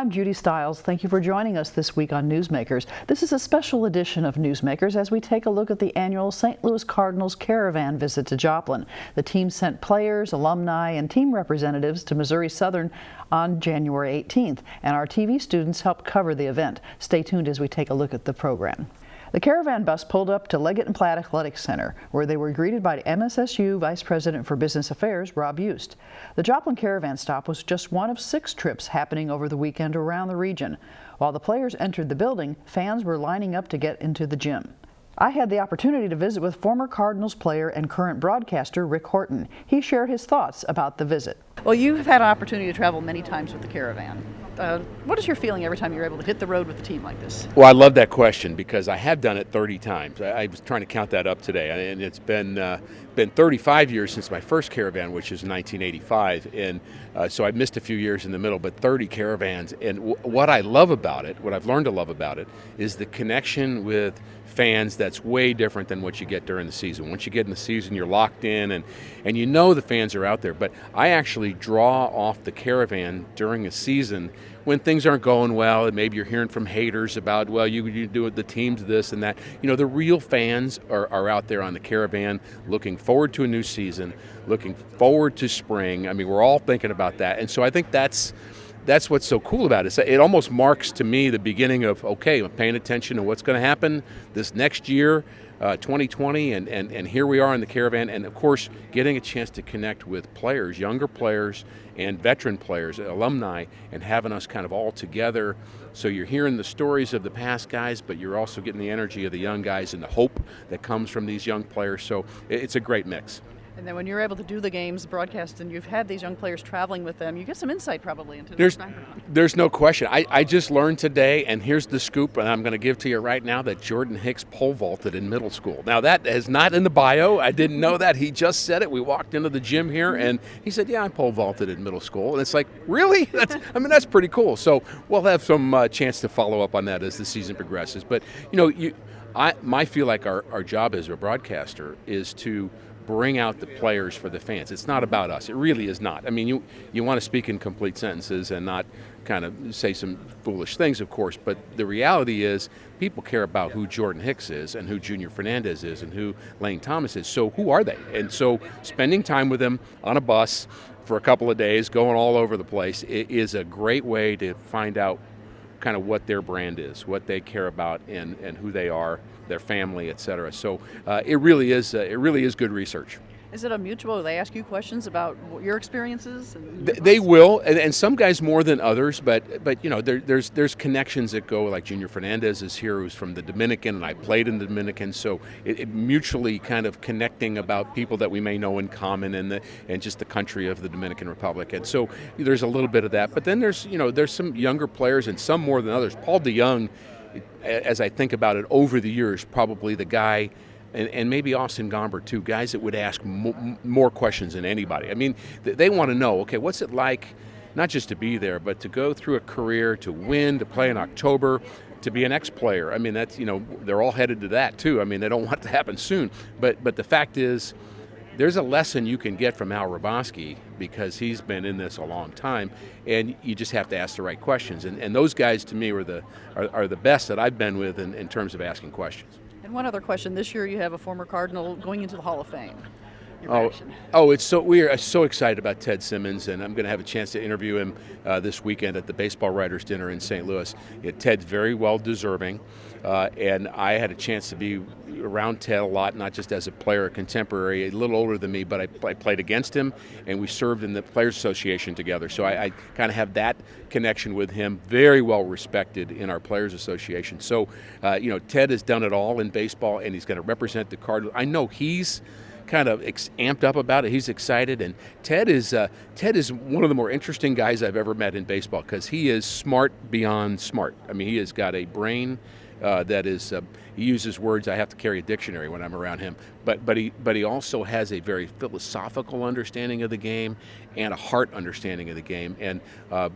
I'm Judy Stiles. Thank you for joining us this week on Newsmakers. This is a special edition of Newsmakers as we take a look at the annual St. Louis Cardinals Caravan visit to Joplin. The team sent players, alumni, and team representatives to Missouri Southern on January 18th, and our TV students helped cover the event. Stay tuned as we take a look at the program. The Caravan bus pulled up to Leggett and Platt Athletic Center, where they were greeted by MSSU Vice President for Business Affairs, Rob Youst. The Joplin Caravan stop was just one of 6 trips happening over the weekend around the region. While the players entered the building, fans were lining up to get into the gym. I had the opportunity to visit with former Cardinals player and current broadcaster Rick Horton. He shared his thoughts about the visit. Well, you've had an opportunity to travel many times with the Caravan. What is your feeling every time you're able to hit the road with a team like this? Well, I love that question because I have done it 30 times. I was trying to count that up today, and it's been 35 years since my first Caravan, which is 1985, and so I missed a few years in the middle, but 30 Caravans. And what I love about it, what I've learned to love about it, is the connection with fans that's way different than what you get during the season. Once you get in the season, you're locked in, and you know the fans are out there. But I actually draw off the Caravan during a season when things aren't going well, and maybe you're hearing from haters about, well, you do the team's this and that. You know, the real fans are out there on the Caravan looking forward to a new season, looking forward to spring. I mean, we're all thinking about that. And so I think that's what's so cool about it. It almost marks to me the beginning of, okay, I'm paying attention to what's going to happen this next year, 2020, and here we are in the Caravan. And, of course, getting a chance to connect with players, younger players and veteran players, alumni, and having us kind of all together. So you're hearing the stories of the past guys, but you're also getting the energy of the young guys and the hope that comes from these young players. So it's a great mix. And then when you're able to do the games, broadcast, and you've had these young players traveling with them, you get some insight probably into their background. There's no question. I just learned today, and here's the scoop, and I'm going to give to you right now, that Jordan Hicks pole vaulted in middle school. Now, that is not in the bio. I didn't know that. He just said it. We walked into the gym here, and he said, yeah, I pole vaulted in middle school. And it's like, really? That's pretty cool. So we'll have some chance to follow up on that as the season progresses. But, I feel like our job as a broadcaster is to bring out the players for the fans. It's not about us. It really is not. I mean, you want to speak in complete sentences and not kind of say some foolish things, of course, but the reality is people care about who Jordan Hicks is and who Junior Fernandez is and who Lane Thomas is. So who are they? And so spending time with them on a bus for a couple of days, going all over the place, is a great way to find out kind of what their brand is, what they care about, and who they are, their family, etc. So it really is good research. Is it a mutual? They ask you questions about your experiences? They will, and some guys more than others. But there's connections that go. Like Junior Fernandez is here, who's from the Dominican, and I played in the Dominican. So it mutually kind of connecting about people that we may know in common and just the country of the Dominican Republic. And so there's a little bit of that. But then there's some younger players, and some more than others. Paul DeYoung, as I think about it over the years, probably the guy. And maybe Austin Gomber too, guys that would ask more questions than anybody. I mean, they want to know, okay, what's it like, not just to be there, but to go through a career, to win, to play in October, to be an ex-player. I mean, that's, they're all headed to that too. I mean, they don't want it to happen soon. But the fact is, there's a lesson you can get from Hrabosky because he's been in this a long time, and you just have to ask the right questions. And those guys, to me, are the best that I've been with in terms of asking questions. And one other question. This year you have a former Cardinal going into the Hall of Fame. We are so excited about Ted Simmons, and I'm going to have a chance to interview him this weekend at the Baseball Writers Dinner in St. Louis. Ted's very well deserving, and I had a chance to be around Ted a lot, not just as a player, a contemporary, a little older than me, but I played against him, and we served in the Players Association together. So I kind of have that connection with him, very well respected in our Players Association. So, Ted has done it all in baseball, and he's going to represent the Cardinals. I know he's kind of amped up about it. He's excited, and Ted is one of the more interesting guys I've ever met in baseball because he is smart beyond smart. I mean, he has got a brain that is. He uses words. I have to carry a dictionary when I'm around him. But he also has a very philosophical understanding of the game and a heart understanding of the game, and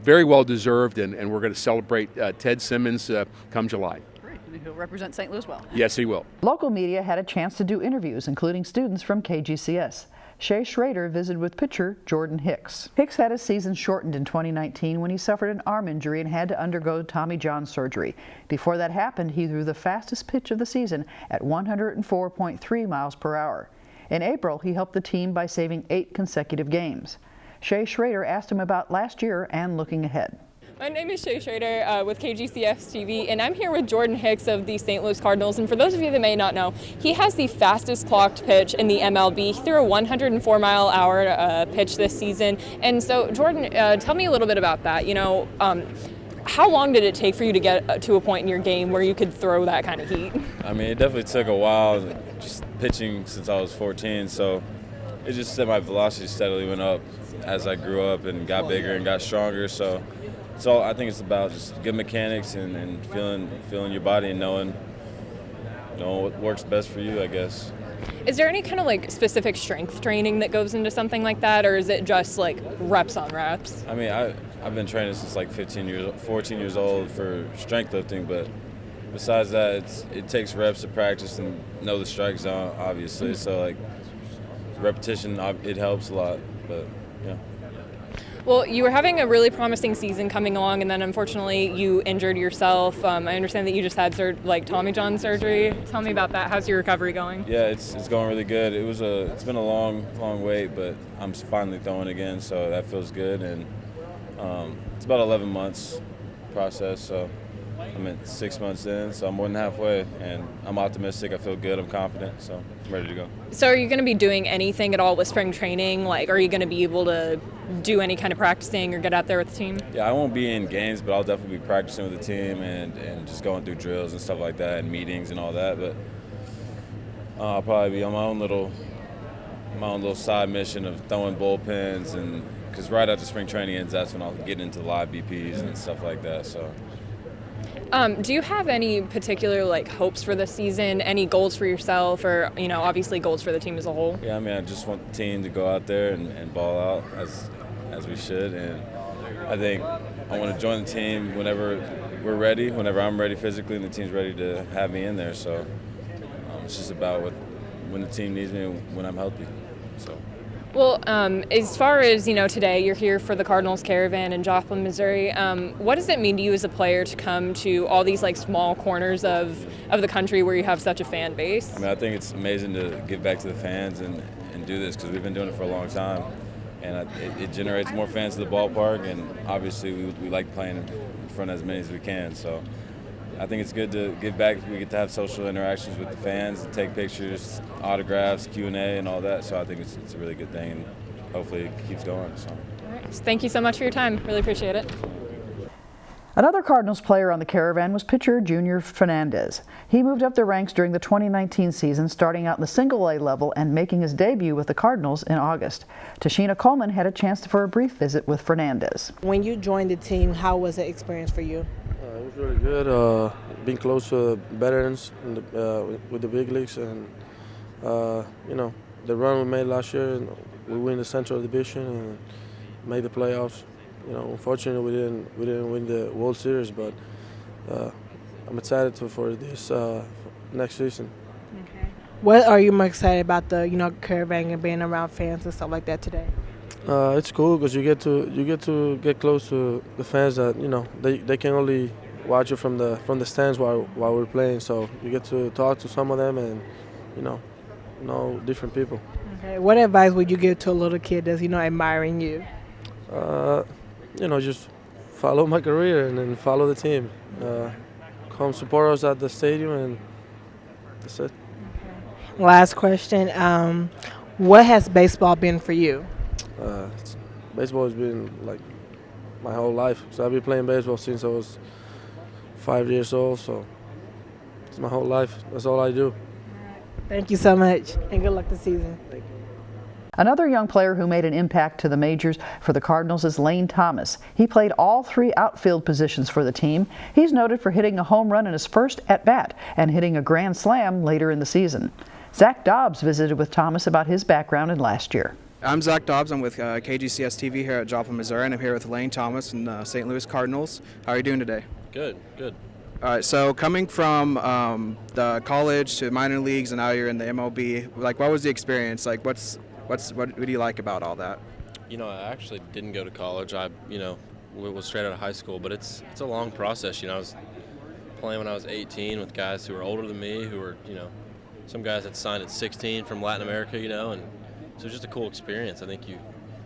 very well deserved. And we're going to celebrate Ted Simmons come July. He'll represent St. Louis well. Yes, he will. Local media had a chance to do interviews, including students from KGCS. Shea Schrader visited with pitcher Jordan Hicks. Hicks had his season shortened in 2019 when he suffered an arm injury and had to undergo Tommy John surgery. Before that happened, he threw the fastest pitch of the season at 104.3 miles per hour. In April, he helped the team by saving 8 consecutive games. Shea Schrader asked him about last year and looking ahead. My name is Shea Schrader with KGCS TV, and I'm here with Jordan Hicks of the St. Louis Cardinals. And for those of you that may not know, he has the fastest clocked pitch in the MLB. He threw a 104-mile-hour pitch this season. And so, Jordan, tell me a little bit about that. How long did it take for you to get to a point in your game where you could throw that kind of heat? I mean, it definitely took a while, just pitching since I was 14. So it just said my velocity steadily went up as I grew up and got bigger and got stronger. So I think it's about just good mechanics and feeling your body and knowing what works best for you, I guess. Is there any kind of specific strength training that goes into something like that, or is it just reps on reps? I mean, I've been training since 14 years old for strength lifting, but besides that, it takes reps to practice and know the strike zone, obviously. So repetition, it helps a lot, but yeah. Well, you were having a really promising season coming along, and then unfortunately you injured yourself. I understand that you just had Tommy John surgery. Tell me about that. How's your recovery going? Yeah, it's going really good. It's been a long wait, but I'm finally throwing again, so that feels good. And it's about 11 months process, so I'm at 6 months in, so I'm more than halfway, and I'm optimistic. I feel good. I'm confident, so I'm ready to go. So are you going to be doing anything at all with spring training? Are you going to be able to do any kind of practicing or get out there with the team? Yeah, I won't be in games, but I'll definitely be practicing with the team and just going through drills and stuff like that and meetings and all that. But I'll probably be on my own little side mission of throwing bullpens, and because right after spring training ends, that's when I'll get into live BPs and stuff like that. So. Do you have any particular hopes for this season? Any goals for yourself, or obviously goals for the team as a whole? Yeah, I mean, I just want the team to go out there and ball out as we should, and I think I want to join the team whenever we're ready, whenever I'm ready physically and the team's ready to have me in there. So it's just about when the team needs me and when I'm healthy. So. Well, as far as today you're here for the Cardinals Caravan in Joplin, Missouri. What does it mean to you as a player to come to all these small corners of the country where you have such a fan base? I mean, I think it's amazing to give back to the fans and do this, because we've been doing it for a long time, and it generates more fans to the ballpark, and obviously we like playing in front of as many as we can. So I think it's good to give back. We get to have social interactions with the fans, and take pictures, autographs, Q&A, and all that. So I think it's a really good thing, and hopefully it keeps going. So. All right. Thank you so much for your time. Really appreciate it. Another Cardinals player on the Caravan was pitcher Junior Fernandez. He moved up the ranks during the 2019 season, starting out in the Single-A level and making his debut with the Cardinals in August. Tashina Coleman had a chance for a brief visit with Fernandez. When you joined the team, how was the experience for you? It was really good. Being close to veterans with the big leagues, and the run we made last year, and we win the Central Division and made the playoffs. Unfortunately, we didn't win the World Series, but I'm excited for this next season. Okay. What are you more excited about, the Caravan and being around fans and stuff like that today? It's cool because you get to get close to the fans that they can only watch you from the stands while we're playing. So you get to talk to some of them and know different people. Okay. What advice would you give to a little kid that's admiring you? Just follow my career and then follow the team. Come support us at the stadium, and that's it. Okay. Last question. What has baseball been for you? Baseball has been my whole life. So I've been playing baseball since I was 5 years old. So it's my whole life. That's all I do. Thank you so much, and good luck this season. Thank you. Another young player who made an impact to the majors for the Cardinals is Lane Thomas. He played all 3 outfield positions for the team. He's noted for hitting a home run in his first at-bat and hitting a grand slam later in the season. Zach Dobbs visited with Thomas about his background in last year. I'm Zach Dobbs. I'm with KGCS TV here at Joplin, Missouri, and I'm here with Lane Thomas and the St. Louis Cardinals. How are you doing today? Good. All right, so coming from the college to minor leagues and now you're in the MLB, what was the experience? What do you like about all that? You know, I actually didn't go to college. I was straight out of high school, but it's a long process. You know, I was playing when I was 18 with guys who were older than me, who were, some guys that signed at 16 from Latin America, and so it's just a cool experience. I think you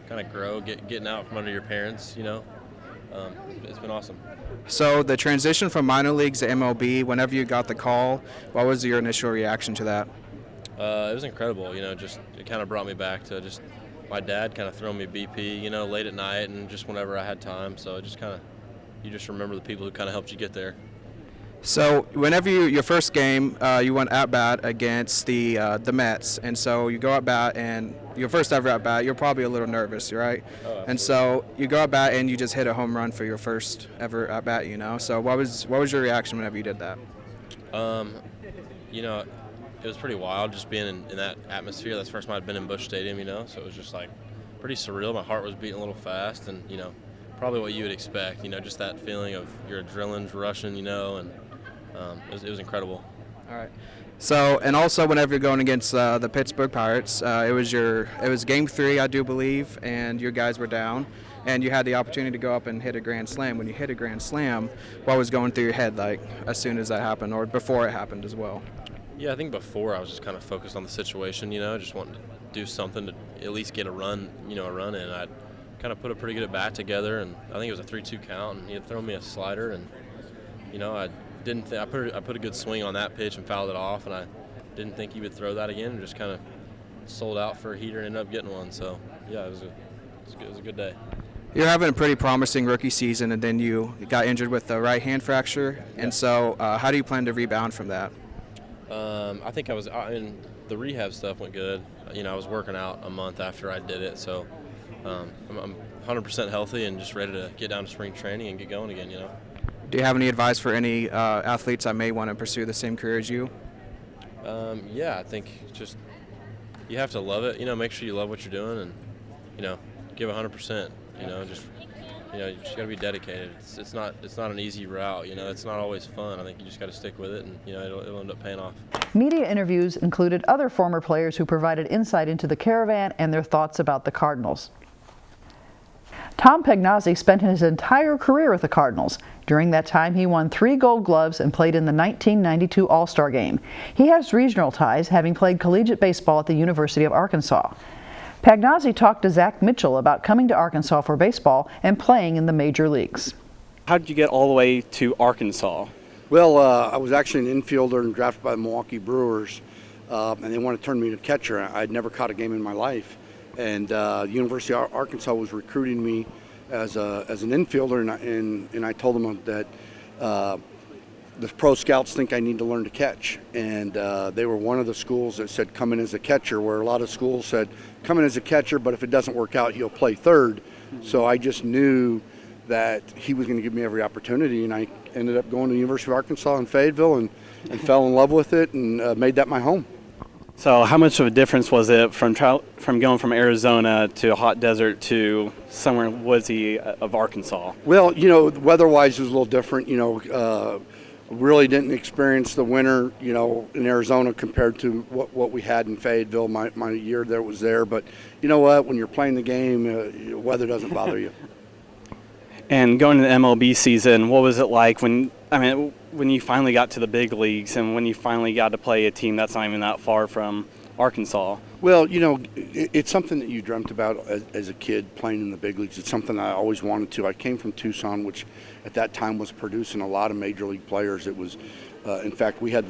kind of grow, getting out from under your parents, It's been awesome. So the transition from minor leagues to MLB, whenever you got the call, what was your initial reaction to that? It was incredible, just it kind of brought me back to just my dad kind of throwing me BP, late at night and just whenever I had time. So it just you just remember the people who kind of helped you get there. So whenever your first game, you went at bat against the Mets, and so you go at bat, and your first ever at bat, you're probably a little nervous, right? Oh, and so you go at bat and you just hit a home run for your first ever at bat, So what was your reaction whenever you did that? It was pretty wild just being in that atmosphere. That's the first time I'd been in Busch Stadium, so it was just like pretty surreal. My heart was beating a little fast, and probably what you would expect, just that feeling of your adrenaline's rushing, and it was incredible. All right. So, and also whenever you're going against the Pittsburgh Pirates, it was Game 3, I do believe, and your guys were down, and you had the opportunity to go up and hit a grand slam. When you hit a grand slam, what was going through your head like as soon as that happened, or before it happened as well? Yeah, I think before I was just kind of focused on the situation, just wanting to do something to at least get a run in. I'd kind of put a pretty good at bat together, and I think it was a 3-2 count, and he had thrown me a slider, and I put a good swing on that pitch and fouled it off, and I didn't think he would throw that again, and just kind of sold out for a heater and ended up getting one. So yeah, it was a good day. You're having a pretty promising rookie season, and then you got injured with a right hand fracture, and so how do you plan to rebound from that? I think the rehab stuff went good. I was working out a month after I did it, so I'm 100% healthy and just ready to get down to spring training and get going again. Do you have any advice for any athletes that may want to pursue the same career as you? Yeah, I think just you have to love it. Make sure you love what you're doing, and give 100%. You just got to be dedicated. It's not an easy route. It's not always fun. I think you just got to stick with it, and it'll end up paying off. Media interviews included other former players who provided insight into the Caravan and their thoughts about the Cardinals. Tom Ignasi spent his entire career with the Cardinals. During that time, he won 3 Gold Gloves and played in the 1992 All-Star Game. He has regional ties, having played collegiate baseball at the University of Arkansas. Ignasi talked to Zach Mitchell about coming to Arkansas for baseball and playing in the major leagues. How did you get all the way to Arkansas? Well, I was actually an infielder and drafted by the Milwaukee Brewers, and they wanted to turn me to catcher. I'd never caught a game in my life, and the University of Arkansas was recruiting me as an infielder, and I told them that the pro scouts think I need to learn to catch, and they were one of the schools that said come in as a catcher, where a lot of schools said come in as a catcher, but if it doesn't work out, he'll play third. So I just knew that he was going to give me every opportunity, and I ended up going to the University of Arkansas in Fayetteville and fell in love with it and made that my home. So how much of a difference was it from going from Arizona to a hot desert to somewhere woodsy of Arkansas? Well, weather-wise it was a little different. Really didn't experience the winter, in Arizona compared to what we had in Fayetteville my year that was there. But you know what? When you're playing the game, weather doesn't bother you. And going to the MLB season, what was it like when you finally got to the big leagues and when you finally got to play a team that's not even that far from Arkansas? Well, it's something that you dreamt about as a kid, playing in the big leagues. It's something I always wanted to. I came from Tucson, which at that time was producing a lot of major league players. It was, in fact, we had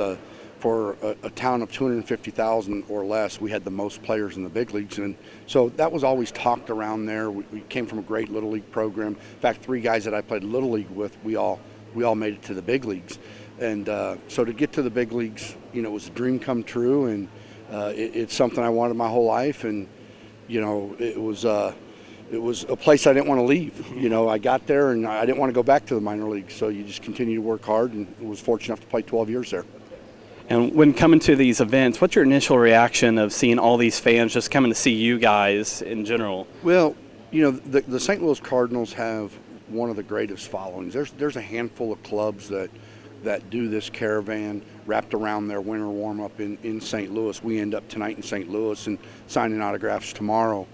for a town of 250,000 or less, we had the most players in the big leagues. And so that was always talked around there. We came from a great Little League program. In fact, 3 guys that I played Little League with, we all made it to the big leagues. And so to get to the big leagues, it was a dream come true. And it's something I wanted my whole life, and it was a place I didn't want to leave. I got there and I didn't want to go back to the minor leagues, so you just continue to work hard, and was fortunate enough to play 12 years there. And when coming to these events, what's your initial reaction of seeing all these fans just coming to see you guys in general? Well, the St. Louis Cardinals have one of the greatest followings. There's a handful of clubs that that do this caravan wrapped around their winter warm-up in St. Louis. We end up tonight in St. Louis and signing autographs tomorrow.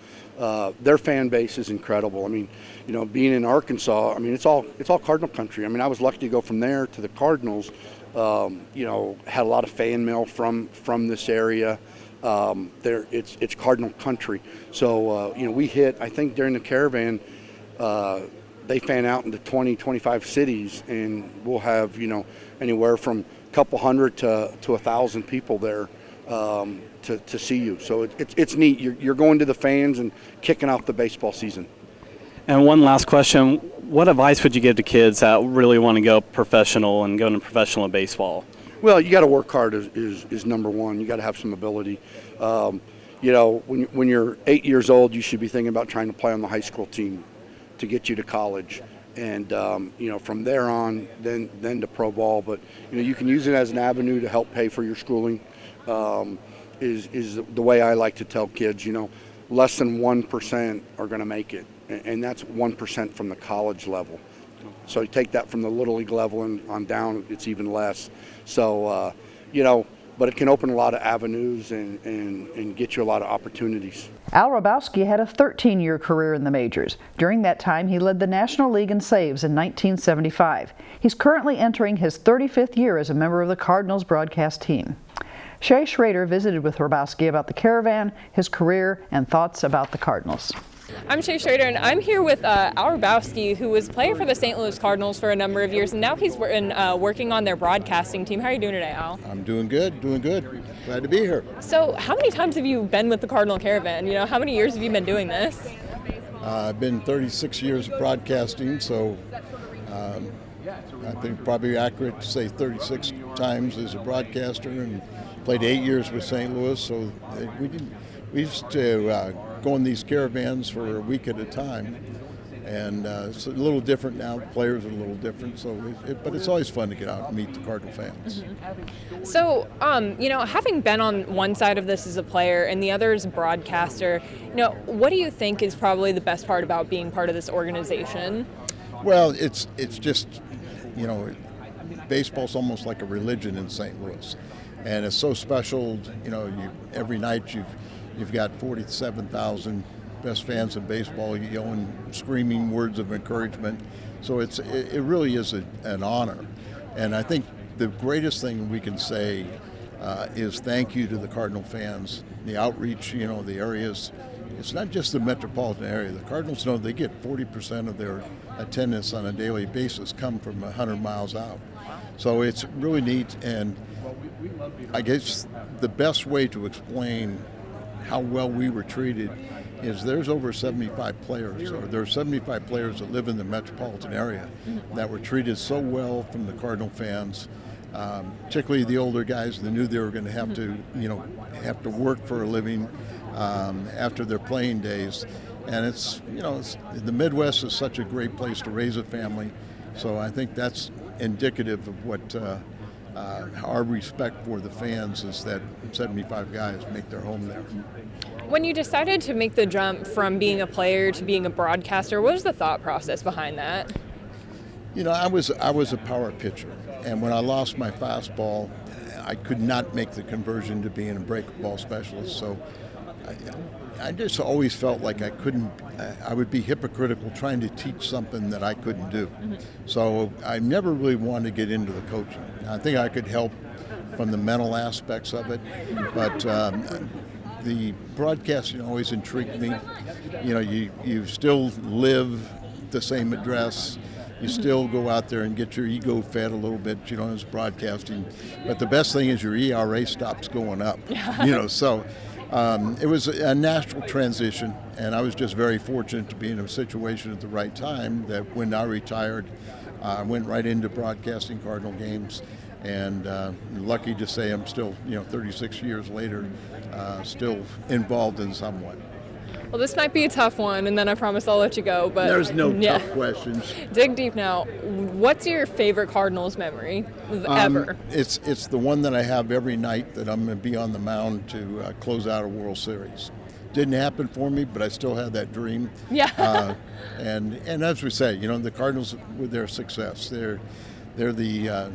Their fan base is incredible. I mean, you know, being in Arkansas, I mean, it's all Cardinal country. I mean, I was lucky to go from there to the Cardinals. You know, had a lot of fan mail from this area. It's Cardinal country. So, you know, we hit, I think during the caravan, they fan out into 20, 25 cities, and we'll have, you know, anywhere from a couple hundred to 1,000 people there to see you. So it's neat. You're going to the fans and kicking off the baseball season. And one last question. What advice would you give to kids that really want to go professional and go into professional baseball? Well, you got to work hard is number one. You got to have some ability. You know, when you're 8 years old, you should be thinking about trying to play on the high school team to get you to college. And, you know, from there on, then to pro ball. But, you know, you can use it as an avenue to help pay for your schooling, is the way I like to tell kids. You know, less than 1% are going to make it. And that's 1% from the college level. So you take that from the Little League level and on down, it's even less. So, you know, but it can open a lot of avenues and get you a lot of opportunities. Al Hrabosky had a 13-year career in the majors. During that time, he led the National League in saves in 1975. He's currently entering his 35th year as a member of the Cardinals broadcast team. Shay Schrader visited with Hrabosky about the caravan, his career, and thoughts about the Cardinals. I'm Shay Schrader, and I'm here with Al Hrabosky, who was playing for the St. Louis Cardinals for a number of years, and now he's working on their broadcasting team. How are you doing today, Al? I'm doing good. Glad to be here. So how many times have you been with the Cardinal Caravan? You know, how many years have you been doing this? I've been 36 years of broadcasting, so I think probably accurate to say 36 times as a broadcaster, and played 8 years with St. Louis, so we used to go in these caravans for a week at a time, and it's a little different now. Players are a little different, so but it's always fun to get out and meet the Cardinal fans. Mm-hmm. So, you know, having been on one side of this as a player and the other as a broadcaster, you know, what do you think is probably the best part about being part of this organization? Well, it's just, you know, baseball's almost like a religion in St. Louis, and it's so special. You know, every night you've got 47,000 best fans in baseball yelling, screaming words of encouragement. So it really is an honor. And I think the greatest thing we can say is thank you to the Cardinal fans. The outreach, you know, the areas. It's not just the metropolitan area. The Cardinals know they get 40% of their attendance on a daily basis come from 100 miles out. So it's really neat. And I guess the best way to explain how well we were treated is there's over 75 players, or there are 75 players that live in the metropolitan area that were treated so well from the Cardinal fans, particularly the older guys that knew they were going to have to, you know, have to work for a living after their playing days. And it's, you know, the Midwest is such a great place to raise a family, so I think that's indicative of what our respect for the fans is, that 75 guys make their home there. When you decided to make the jump from being a player to being a broadcaster, what was the thought process behind that? You know, I was a power pitcher, and when I lost my fastball, I could not make the conversion to being a breaking ball specialist. So I just always felt like I would be hypocritical trying to teach something that I couldn't do. Mm-hmm. So I never really wanted to get into the coaching. I think I could help from the mental aspects of it, but the broadcasting always intrigued me. You know, you still live the same address. You still go out there and get your ego fed a little bit, you know, as broadcasting. But the best thing is your ERA stops going up, you know, so it was a natural transition, and I was just very fortunate to be in a situation at the right time that when I retired, I went right into broadcasting Cardinal games, and lucky to say I'm still, you know, 36 years later, still involved in some way. Well, this might be a tough one, and then I promise I'll let you go. But there's no tough questions. Dig deep now. What's your favorite Cardinals memory ever? It's the one that I have every night, that I'm going to be on the mound to close out a World Series. Didn't happen for me, but I still had that dream. Yeah. And as we say, you know, the Cardinals with their success, they're the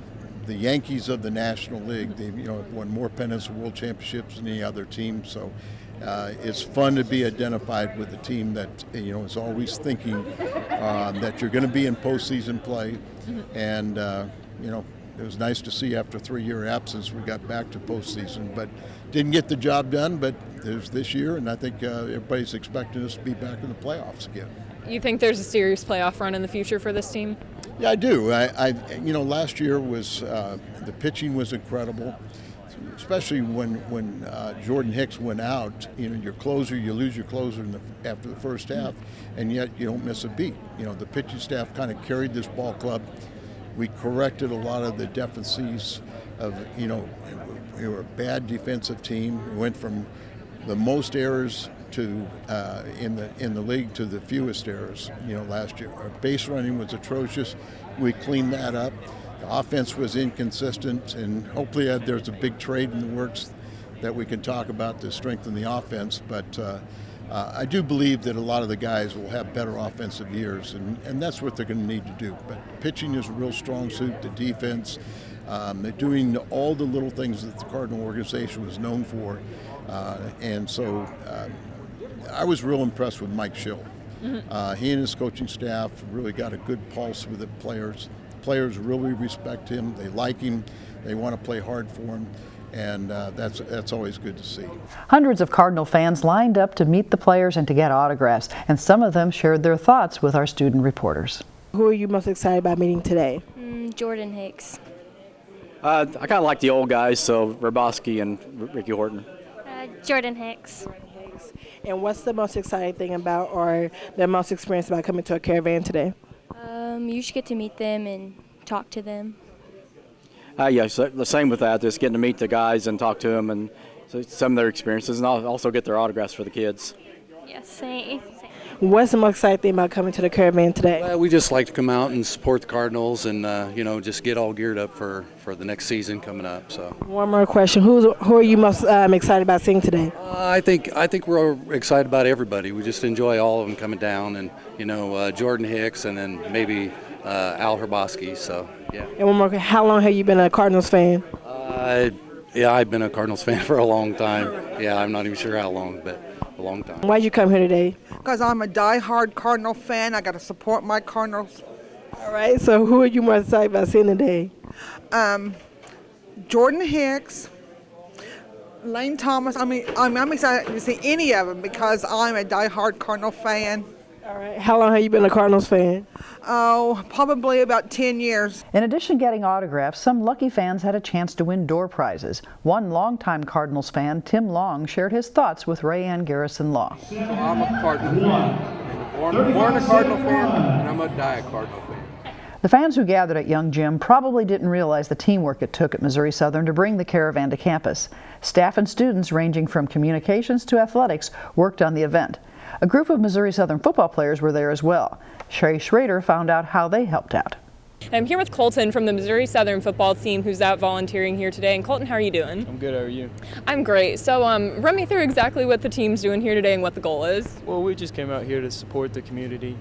the Yankees of the National League. They have won more pennants and world championships than any other team. So it's fun to be identified with a team that is always thinking that you're going to be in postseason play. And it was nice to see after a 3-year absence we got back to postseason, but didn't get the job done. But there's this year, and I think everybody's expecting us to be back in the playoffs again. You think there's a serious playoff run in the future for this team? Yeah, I do. Last year was the pitching was incredible, especially when Jordan Hicks went out. Your closer, you lose your closer after the first half, and yet you don't miss a beat. The pitching staff kind of carried this ball club. We corrected a lot of the deficiencies of, we were a bad defensive team. We went from the most errors to in the league to the fewest errors, last year. Our base running was atrocious. We cleaned that up. The offense was inconsistent, and hopefully there's a big trade in the works that we can talk about to strengthen the offense. But I do believe that a lot of the guys will have better offensive years, and that's what they're going to need to do. But pitching is a real strong suit. The defense, they're doing all the little things that the Cardinal organization was known for. And so I was real impressed with Mike Schill. He and his coaching staff really got a good pulse with the players. Players really respect him. They like him. They want to play hard for him. And that's always good to see. Hundreds of Cardinal fans lined up to meet the players and to get autographs, and some of them shared their thoughts with our student reporters. Who are you most excited about meeting today? Jordan Hicks. I kind of like the old guys, so Hrabosky and Ricky Horton. Jordan Hicks. And what's the most exciting thing about, or the most experience about coming to a Caravan today? You should get to meet them and talk to them. Yes, the same with that. Just getting to meet the guys and talk to them and some of their experiences, and also get their autographs for the kids. Yes, same. What's the most exciting thing about coming to the Caravan today? Well, we just like to come out and support the Cardinals and just get all geared up for the next season coming up. So. One more question: Who are you most excited about seeing today? I think we're excited about everybody. We just enjoy all of them coming down, and Jordan Hicks, and then maybe Al Hrabosky. So yeah. And one more: how long have you been a Cardinals fan? Yeah, I've been a Cardinals fan for a long time. Yeah, I'm not even sure how long, but a long time. Why'd you come here today? Because I'm a die-hard Cardinal fan. I got to support my Cardinals. All right. So who are you most excited about seeing today? Jordan Hicks, Lane Thomas. I'm excited to see any of them because I'm a die-hard Cardinal fan. All right. How long have you been a Cardinals fan? Oh, probably about 10 years. In addition to getting autographs, some lucky fans had a chance to win door prizes. One longtime Cardinals fan, Tim Long, shared his thoughts with Ray Ann Garrison Law. I'm a Cardinal fan. Born a Cardinal fan, and I'm a die Cardinal fan. The fans who gathered at Young Gym probably didn't realize the teamwork it took at Missouri Southern to bring the Caravan to campus. Staff and students ranging from communications to athletics worked on the event. A group of Missouri Southern football players were there as well. Sherry Schrader found out how they helped out. I'm here with Colton from the Missouri Southern football team who's out volunteering here today. And Colton, how are you doing? I'm good, how are you? I'm great. So run me through exactly what the team's doing here today and what the goal is. Well, we just came out here to support the community.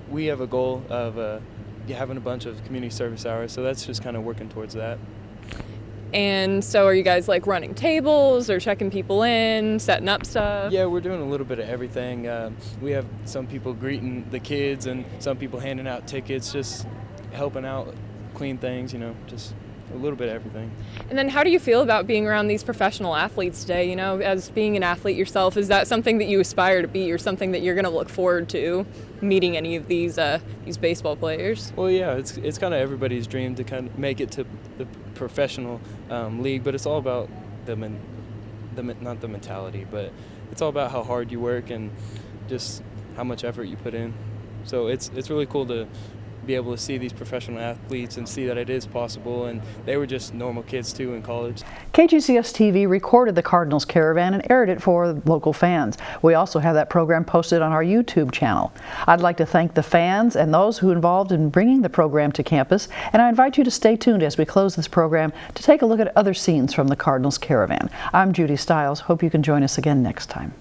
We have a goal of having a bunch of community service hours, so that's just kind of working towards that. And so are you guys like running tables or checking people in, setting up stuff? Yeah, we're doing a little bit of everything. We have some people greeting the kids and some people handing out tickets, just helping out, clean things, just a little bit of everything. And then how do you feel about being around these professional athletes today? As being an athlete yourself, is that something that you aspire to be or something that you're going to look forward to, meeting any of these baseball players? Well, yeah, it's kind of everybody's dream to kind of make it to the professional league, but it's all about not the mentality, but it's all about how hard you work and just how much effort you put in. So it's really cool to be able to see these professional athletes and see that it is possible, and they were just normal kids too in college. KGCS TV recorded the Cardinals Caravan and aired it for local fans. We also have that program posted on our YouTube channel. I'd like to thank the fans and those who involved in bringing the program to campus, and I invite you to stay tuned as we close this program to take a look at other scenes from the Cardinals Caravan. I'm Judy Stiles. Hope you can join us again next time.